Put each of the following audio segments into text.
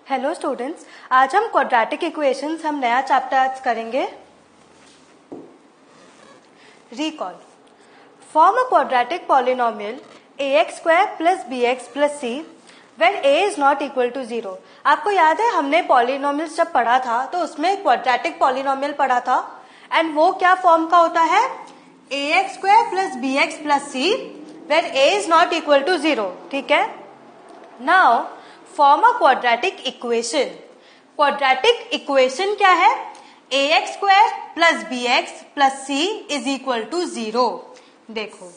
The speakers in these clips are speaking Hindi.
हेलो स्टूडेंट्स, आज हम क्वाड्रेटिक इक्वेशंस हम नया चैप्टर आज करेंगे। Recall, form a quadratic polynomial ax square plus bx plus c when a is not equal to 0। आपको याद है हमने पॉलिनोमियल्स जब पढ़ा था तो उसमें क्वाड्रेटिक पॉलिनोमियल पढ़ा था एंड वो क्या फॉर्म का होता है, ax square plus bx plus c when a is not equal to 0। ठीक है, now form a quadratic equation. Quadratic equation क्या है, ax square plus bx plus c is equal to 0। देखो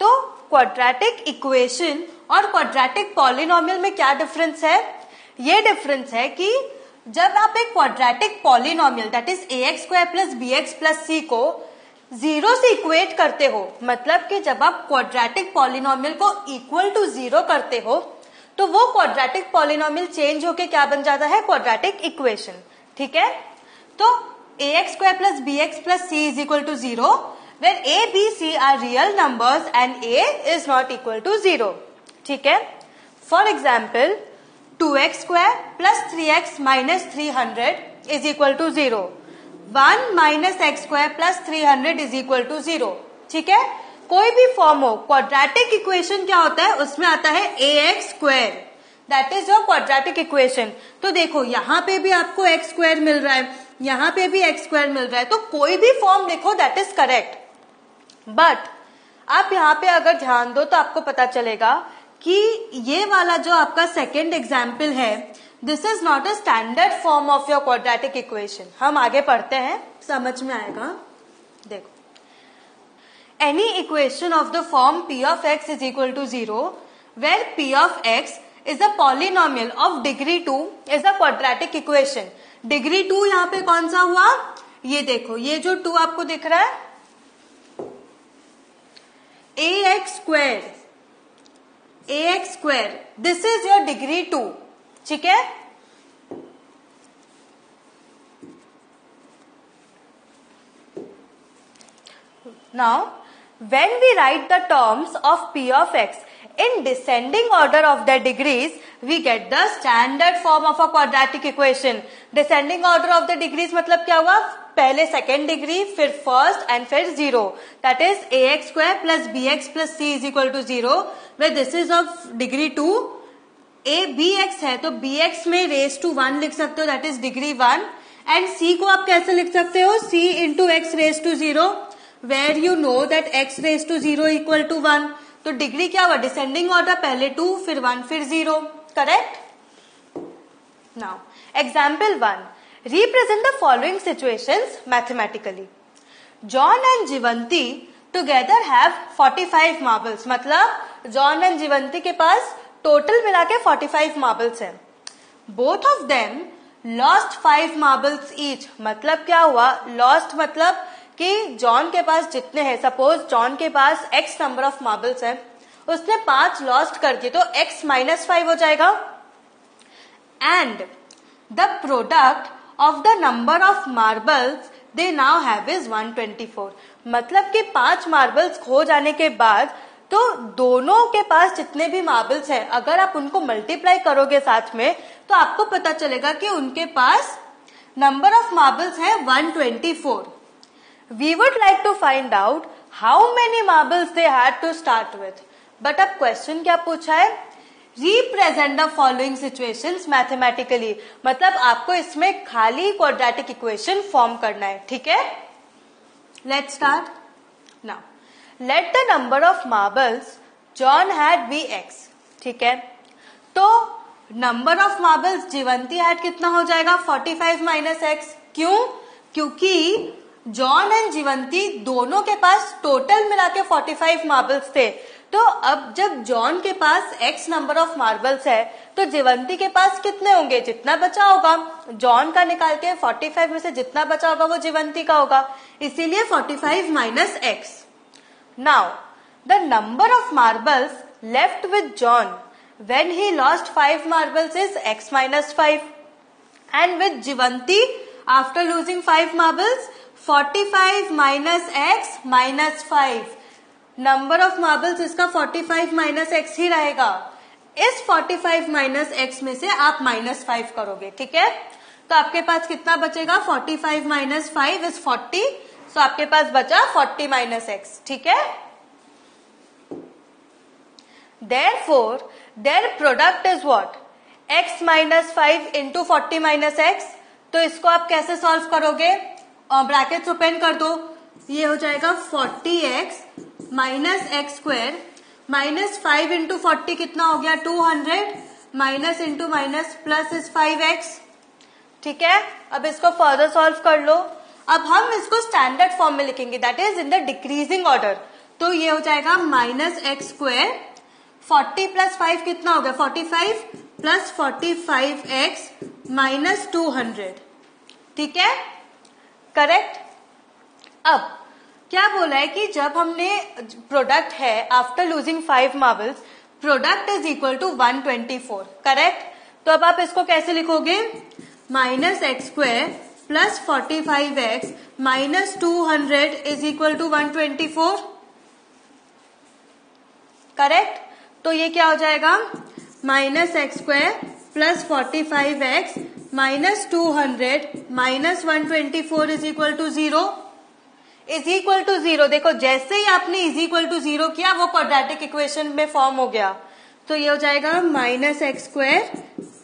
तो क्वाड्रेटिक इक्वेशन और क्वाड्रेटिक पॉलिनोमियल में क्या डिफरेंस है, ये डिफरेंस है कि जब आप एक quadratic polynomial that is ax square plus bx plus c को 0 से इक्वेट करते हो, मतलब कि जब आप क्वाड्रेटिक पॉलिनोमियल को इक्वल टू 0 करते हो तो वो क्वाड्रेटिक पॉलिनोमियल चेंज होके क्या बन जाता है, क्वाड्रेटिक इक्वेशन। ठीक है, तो ax square plus bx plus c is equal to 0 where a, b, c are real numbers and a is not equal to 0. ठीक है, for example 2x square plus 3x minus 300 is equal to 0, 1 minus x square plus 300 is equal to 0। ठीक है, कोई भी फॉर्म हो, क्वाड्रेटिक इक्वेशन क्या होता है, उसमें आता है ax square, that is your quadratic equation. तो देखो यहाँ पे भी आपको एक्स स्क्वायर मिल रहा है, यहाँ पे भी एक्स स्क्वायर मिल रहा है, तो कोई भी फॉर्म लिखो दैट इज करेक्ट। बट आप यहाँ पे अगर ध्यान दो तो आपको पता चलेगा कि ये वाला जो आपका सेकेंड एग्जाम्पल है, this is not a standard form of your quadratic equation. हम आगे पढ़ते हैं, समझ में आएगा। देखो, any equation of the form p of x is equal to 0 where p of x is a polynomial of degree 2 is a quadratic equation। Degree 2 यहाँ पे कौन सा हुआ, ये देखो, ये जो 2 आपको दिख रहा है ax square, this is your degree 2। ठीक है, now when we write the terms of p of x in descending order of their degrees we get the standard form of a quadratic equation। descending order of the degrees मतलब क्या हुआ, पहले सेकेंड डिग्री, फिर फर्स्ट एंड फिर 0, that is ax square plus bx plus c is equal to 0 where this is of degree 2। a bx है तो bx में रेस टू 1 लिख सकते हो, that is degree 1, and c को आप कैसे लिख सकते हो, c into x raise to 0 where you know that x raise to 0 equal to 1। तो डिग्री क्या हुआ, डिसेंडिंग ऑर्डर, पहले 2 फिर 1 फिर 0, correct. Now example 1, represent the following situations mathematically। John and Jivanti together have 45 marbles। मतलब जॉन एंड जीवंती के पास टोटल मिला के 45 मार्बल्स हैं। Both of them lost 5 marbles each. मतलब क्या हुआ, लॉस्ट मतलब कि जॉन के पास जितने हैं, सपोज जॉन के पास x नंबर ऑफ मार्बल्स हैं, उसने 5 लॉस्ट कर दिए तो x माइनस 5 हो जाएगा। And the product of the number of marbles they now have is 124। मतलब कि 5 मार्बल्स खो जाने के बाद तो दोनों के पास जितने भी मार्बल्स हैं, अगर आप उनको मल्टीप्लाई करोगे साथ में तो आपको पता चलेगा कि उनके पास नंबर ऑफ मार्बल्स है 124। We would like to find out how many marbles they had to start with. But अब क्वेश्चन क्या पूछा है, represent the following situations mathematically. मतलब आपको इसमें खाली क्वाड्रेटिक इक्वेशन फॉर्म करना है। ठीक है, let's start now. Let the number of marbles John had be x। ठीक है, तो number of marbles Jivanti had कितना हो जाएगा, 45 माइनस एक्स। क्यों, क्योंकि जॉन एंड जीवंती दोनों के पास टोटल मिला के 45 मार्बल्स थे। तो अब जब जॉन के पास x नंबर ऑफ मार्बल्स है तो जीवंती के पास कितने होंगे, जितना बचा होगा जॉन का निकाल के 45 में से जितना बचा होगा वो जीवंती का होगा, इसीलिए 45 minus X. Now the number of marbles left with John when he lost 5 marbles is x minus 5, and with Jeevanti after losing 5 marbles 45 minus X minus 5। Number of marbles इसका 45 माइनस एक्स ही रहेगा। इस 45 माइनस एक्स में से आप -5 करोगे, ठीक है। तो आपके पास कितना बचेगा, 45 माइनस 5 इज 40, सो आपके पास बचा 40 माइनस एक्स, ठीक है। Therefore, their product is what? x minus 5 into 40 minus x। तो इसको आप कैसे सॉल्व करोगे, ब्रैकेट्स ओपन कर दो, ये हो जाएगा 40x minus x square minus 5 into 40 कितना हो गया 200 minus into minus plus is 5x, ठीक है। अब इसको फर्दर सॉल्व कर लो। अब हम इसको स्टैंडर्ड फॉर्म में लिखेंगे, that is in the decreasing order. तो ये हो जाएगा माइनस एक्स स्क्वायर 40 प्लस 5 कितना हो गया 45 प्लस 45x माइनस 200, ठीक है, करेक्ट। अब क्या बोला है कि जब हमने प्रोडक्ट है after losing 5 marbles, product is equal to 124, correct. तो अब आप इसको कैसे लिखोगे, minus x square plus 45x minus 200 is equal to 124, correct. तो ये क्या हो जाएगा, minus x square plus 45x minus 200 minus 124 is equal to 0, is equal to 0। देखो जैसे ही आपने इज इक्वल टू 0 किया वो क्वाड्रेटिक इक्वेशन में फॉर्म हो गया। तो ये हो जाएगा minus x square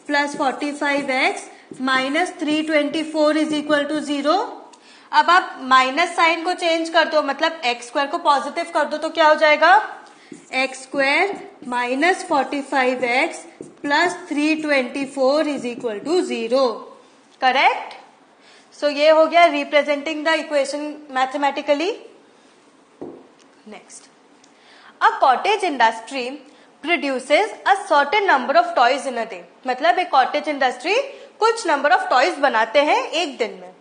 plus 45x minus 324 is equal to 0। अब आप माइनस साइन को चेंज कर दो, मतलब एक्स स्क्वायर को पॉजिटिव कर दो, तो क्या हो जाएगा x square minus 45x plus 324 is equal to 0, correct. So ये हो गया representing the equation mathematically. Next, a cottage industry produces a certain number of toys in a day. मतलब एक कॉटेज इंडस्ट्री कुछ नंबर ऑफ टॉयज बनाते हैं एक दिन में।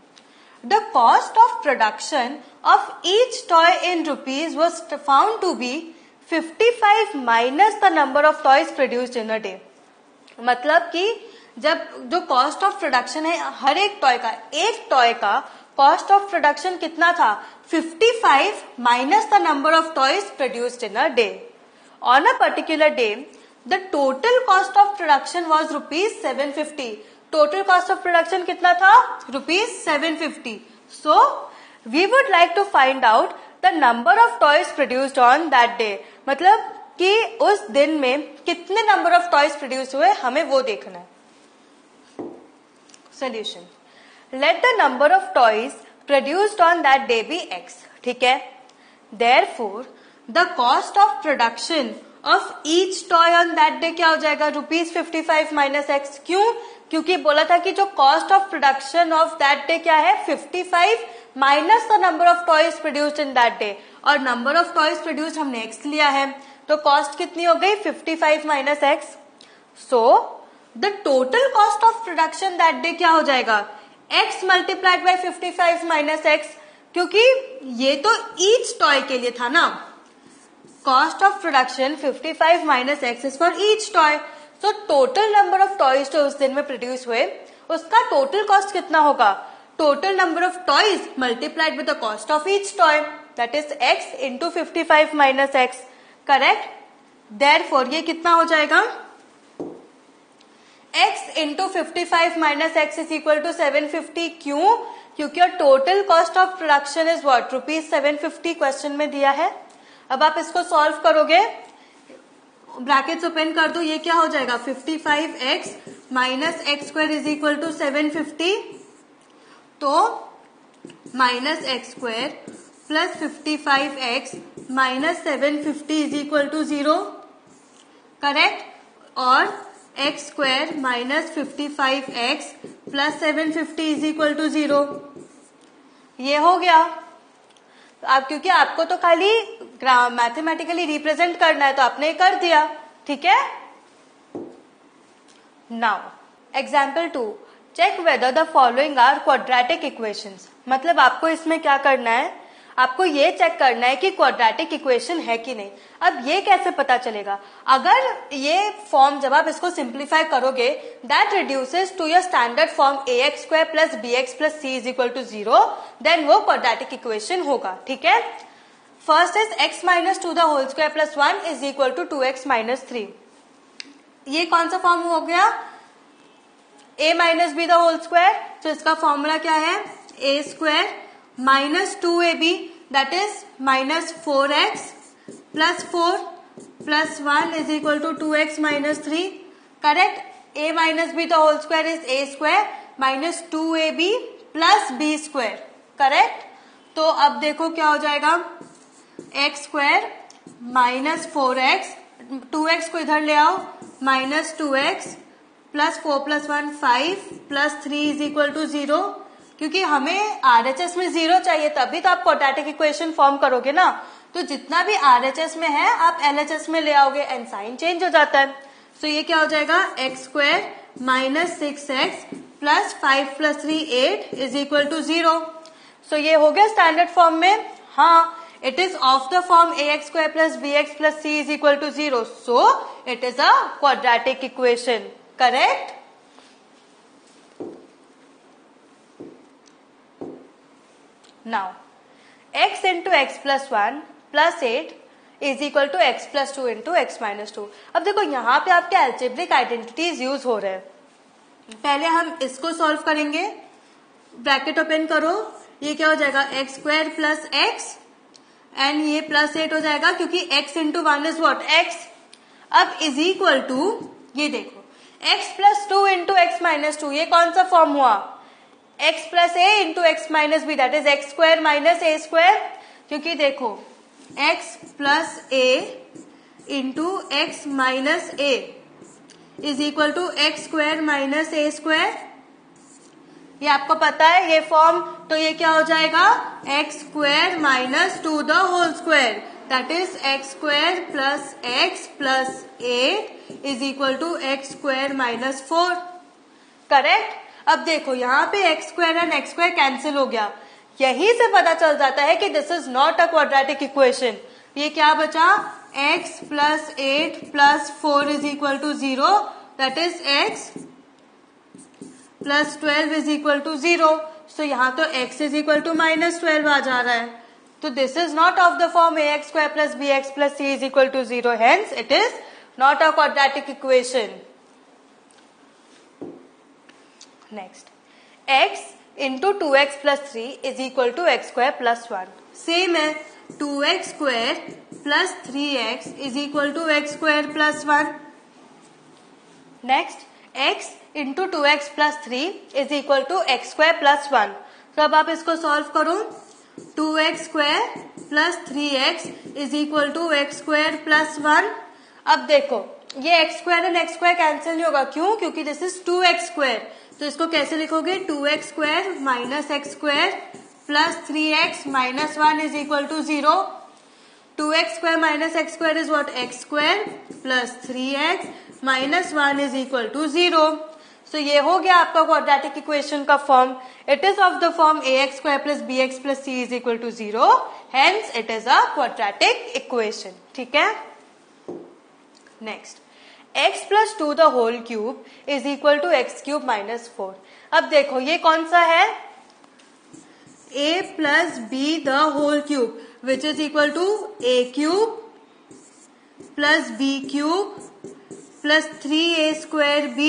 The cost of production of each toy in rupees was found to be 55 minus the number of toys produced in a day. मतलब कि जब जो कॉस्ट ऑफ प्रोडक्शन है हर एक टॉय का कॉस्ट ऑफ प्रोडक्शन कितना था 55 minus the number of toys produced in a day. On a particular day the total cost of production was ₹750। Total cost of production कितना था ₹750। So we would like to find out the number of toys produced on that day. मतलब कि उस दिन में कितने नंबर ऑफ टॉयज प्रोड्यूस हुए हमें वो देखना है। Solution, let the number of toys produced on that day be x, ठीक है। Therefore the cost of production of each toy on that day क्या हो जाएगा ₹55 माइनस एक्स। क्यों, क्योंकि बोला था कि जो cost of production of that day क्या है 55 minus the number of toys produced in that day, और नंबर ऑफ टॉयज प्रोड्यूस्ड हमने x लिया है, तो कॉस्ट कितनी हो गई 55 minus x. So the total cost of production that day क्या हो जाएगा x multiplied by 55 minus x, क्योंकि ये तो ईच टॉय के लिए था ना। Cost of production 55 minus x is for each toy. So total number of toys जो उस दिन में प्रोड्यूस हुए उसका टोटल कॉस्ट कितना होगा, total number of toys multiplied with the cost of each toy, that is x into 55 minus x, correct. Therefore ये कितना हो जाएगा x into 55 minus x is equal to 750। क्यों, क्योंकि total cost of production is what ₹750 question में दिया है। अब आप इसको सॉल्व करोगे, ब्रैकेट्स ओपन कर दो, ये क्या हो जाएगा 55x minus x square is equal to 750। तो minus x square plus 55x minus 750 is equal to 0, correct. और x square minus 55x plus 750 is equal to 0, ये हो गया। आप क्योंकि आपको तो खाली मैथमेटिकली रिप्रेजेंट करना है तो आपने कर दिया, ठीक है। Now example 2, check whether the following are quadratic equations. मतलब आपको इसमें क्या करना है, आपको ये चेक करना है कि क्वाड्रेटिक इक्वेशन है कि नहीं। अब ये कैसे पता चलेगा, अगर ये फॉर्म जब आप इसको सिंप्लीफाई करोगे that reduces to your standard form ax square plus bx plus c is equal to 0, then वो क्वाड्रेटिक इक्वेशन होगा, ठीक है। First is x minus 2 the whole square plus 1 is equal to 2x minus 3। ये कौन सा फॉर्म हो गया, a minus b the whole square. तो इसका फॉर्मूला क्या है, a square minus 2ab that is minus 4x plus 4 plus 1 is equal to 2x minus 3। Correct, a minus b the whole square is a square minus 2ab plus b square. Correct, तो अब देखो क्या हो जाएगा, x square minus 4x, 2x को इधर ले आओ, minus 2x plus 4 plus 1 5 plus 3 is equal to 0। क्योंकि हमें आरएचएस में 0 चाहिए तभी तो आप क्वाड्रेटिक इक्वेशन फॉर्म करोगे ना। तो जितना भी आरएचएस में है आप एलएचएस में ले आओगे एंड साइन चेंज हो जाता है। तो ये क्या हो जाएगा, x square minus 6x plus 5 plus 3 8 is equal to 0। So ये हो गया स्टैंडर्ड फॉर्म में। हाँ, it is of the form ax square plus bx plus c is equal to 0. So, it is a quadratic equation. Correct? Now, x into x plus 1 plus 8 is equal to x plus 2 into x minus 2. अब देखो यहाँ पे आपके algebraic identities यूज हो रहे हैं। पहले हम इसको सॉल्व करेंगे, ब्रैकेट ओपन करो, ये क्या हो जाएगा, x square plus x and ये प्लस 8 हो जाएगा क्योंकि x into 1 is what x। अब इज इक्वल टू, ये देखो x plus 2 into x minus 2, ये कौन सा फॉर्म हुआ, x plus a into x minus b that is x square minus a square. क्योंकि देखो x plus a into x minus a is equal to x square minus a square. ये आपको पता है ये फॉर्म, तो ये क्या हो जाएगा, x square minus 2 the whole square that is x square plus x plus 8 is equal to x square minus 4। Correct, अब देखो यहाँ पे x square and x square cancel हो गया, यही से पता चल जाता है कि this is not a quadratic equation. ये क्या बचा, x plus 8 plus 4 is equal to 0 that is x plus 12 is equal to 0। So यहाँ तो x is equal to minus 12 आ जा रहा है। तो this is not of the form a x square plus b x plus c is equal to 0, hence it is not a quadratic equation. Next, x into 2x plus 3 is equal to x square plus 1। Same है, 2x square plus 3x is equal to x square plus 1। Next, x into 2x plus 3 is equal to x square plus 1। तो अब आप इसको सॉल्व करो, 2x square plus 3x is equal to x square plus 1। अब देखो ये x square and x square cancel नहीं होगा, क्यों, क्योंकि दिस इज 2x स्क्वायर। तो इसको कैसे लिखोगे, 2x square minus x square plus 3x minus 1 is equal to 0। 2x square minus x square is what, x square plus 3x minus 1 is equal to 0। So ये हो गया आपका क्वाड्रेटिक इक्वेशन का form. It is of the form a x square plus b x plus c is equal to 0, hence it is a quadratic equation. ठीक है, next, x plus 2 the whole cube is equal to x cube minus 4। अब देखो ये कौन सा है, a plus b the whole cube which is equal to a cube plus b cube plus 3a square b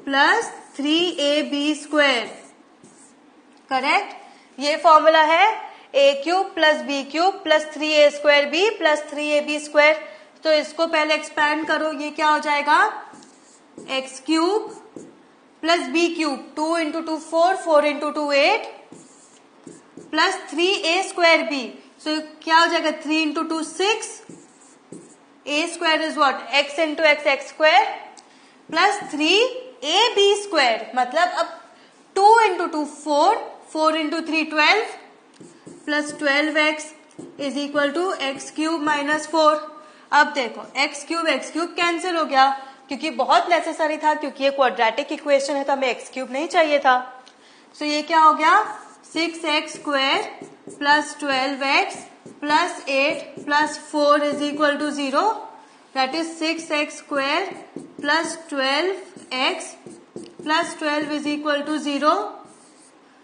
plus 3ab square. Correct, ये फॉर्मूला है a cube plus b cube plus 3a square b plus 3ab square. तो इसको पहले एक्सपैंड करो, ये क्या हो जाएगा, x cube plus b cube 2 into 2 4 4 into 2 8 plus 3a square b। So क्या हो जाएगा, 3 into 2 6, a square is what, x into x x square plus 3ab square, मतलब अब 2 into 2 4 4 into 3 12 plus 12x is equal to x cube minus 4। अब देखो एक्स क्यूब कैंसिल हो गया क्योंकि बहुत नेसेसरी था, क्योंकि ये क्वाड्रेटिक इक्वेशन है तो हमें एक्स क्यूब नहीं चाहिए था। सो ये क्या हो गया, 6x square plus 12x plus 8 plus 4 is equal to 0 that is 6x square plus 12x plus 12 is equal to 0।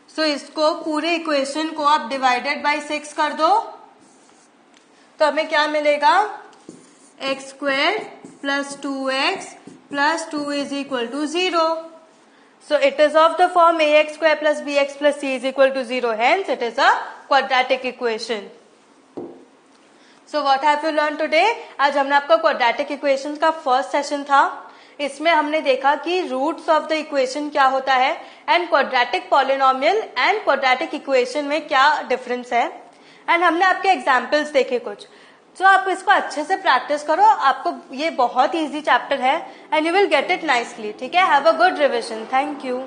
So इसको पूरे इक्वेशन को आप डिवाइडेड बाय 6 कर दो तो हमें क्या मिलेगा, x squared plus 2x plus 2 is equal to 0. So it is of the form ax square plus bx plus c is equal to 0. Hence it is a quadratic equation. So what have you learned today? आज हमने आपका quadratic equations का first session था. इसमें हमने देखा कि रूट्स ऑफ द इक्वेशन क्या होता है and quadratic polynomial and quadratic equation में क्या डिफरेंस है, एंड हमने आपके एग्जांपल्स देखे कुछ. तो आप इसको अच्छे से प्रैक्टिस करो, आपको ये बहुत इजी चैप्टर है and you will get it nicely. ठीक है, have a good revision. Thank you.